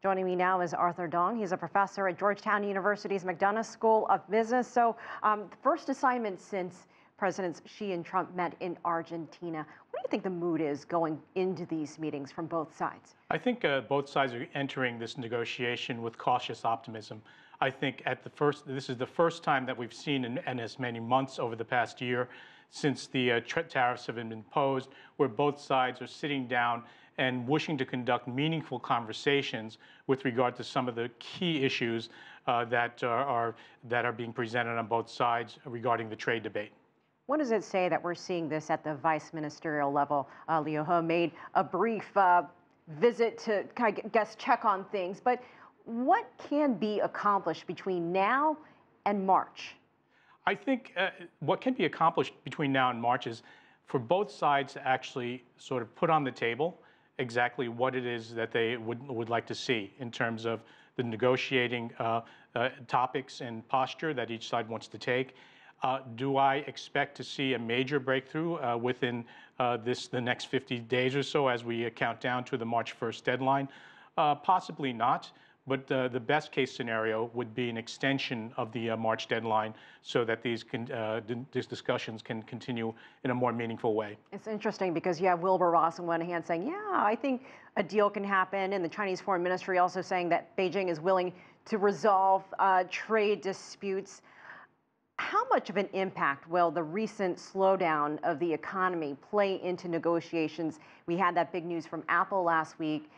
Joining me now is Arthur Dong. He's a professor at Georgetown University's McDonough School of Business. So, the first assignment since Presidents Xi and Trump met in Argentina. What do you think the mood is going into these meetings from both sides? I think both sides are entering this negotiation with cautious optimism. I think this is the first time that we've seen in as many months over the past year since the tariffs have been imposed, where both sides are sitting down and wishing to conduct meaningful conversations with regard to some of the key issues that are being presented on both sides regarding the trade debate. What does it say that we're seeing this at the vice ministerial level? Liu He made a brief visit to kind of guess check on things, but what can be accomplished between now and March? I think what can be accomplished between now and March is for both sides to actually sort of put on the table exactly what it is that they would like to see in terms of the negotiating topics and posture that each side wants to take. Do I expect to see a major breakthrough within the next 50 days or so as we count down to the March 1st deadline? Possibly not. But the best case scenario would be an extension of the March deadline so that these discussions can continue in a more meaningful way. It's interesting because you have Wilbur Ross on one hand saying, yeah, I think a deal can happen, and the Chinese Foreign Ministry also saying that Beijing is willing to resolve trade disputes. How much of an impact will the recent slowdown of the economy play into negotiations? We had that big news from Apple last week,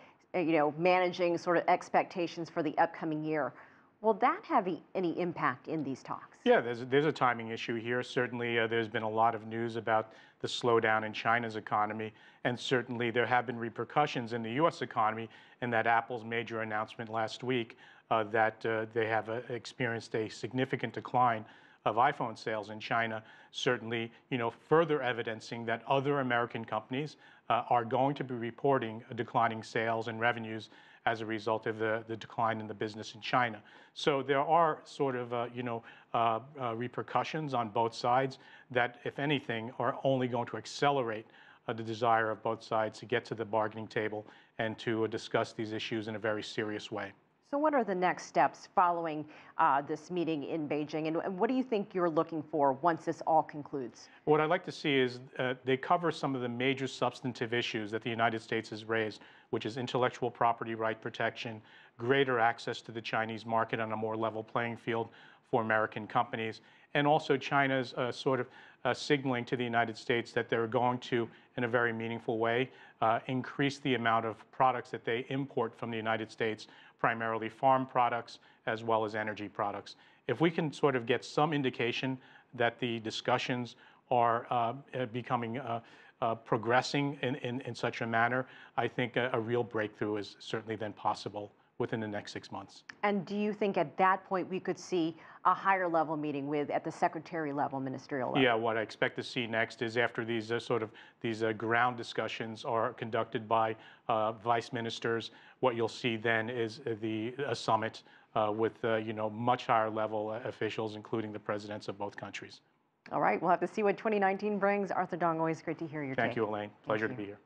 managing sort of expectations for the upcoming year. Will that have any impact in these talks? Yeah, there's a timing issue here. Certainly, there's been a lot of news about the slowdown in China's economy, and certainly there have been repercussions in the U.S. economy, and that Apple's major announcement last week that they have experienced a significant decline of iPhone sales in China, certainly, further evidencing that other American companies are going to be reporting declining sales and revenues as a result of the decline in the business in China. So there are sort of, repercussions on both sides that, if anything, are only going to accelerate the desire of both sides to get to the bargaining table and to discuss these issues in a very serious way. So what are the next steps following this meeting in Beijing, and what do you think you're looking for once this all concludes? What I'd like to see is they cover some of the major substantive issues that the United States has raised, which is intellectual property right protection, greater access to the Chinese market on a more level playing field for American companies, and also China's sort of signaling to the United States that they're going to, in a very meaningful way, increase the amount of products that they import from the United States, primarily farm products as well as energy products. If we can sort of get some indication that the discussions are progressing in such a manner, I think a real breakthrough is certainly then possible within the next 6 months. And do you think at that point we could see a higher level meeting at the secretary level, ministerial level? Yeah, what I expect to see next is after these ground discussions are conducted by vice ministers, what you'll see then is a summit with much higher level officials, including the presidents of both countries. All right, we'll have to see what 2019 brings. Arthur Dong, always great to hear your take. Thank you, Elaine. Pleasure to be here.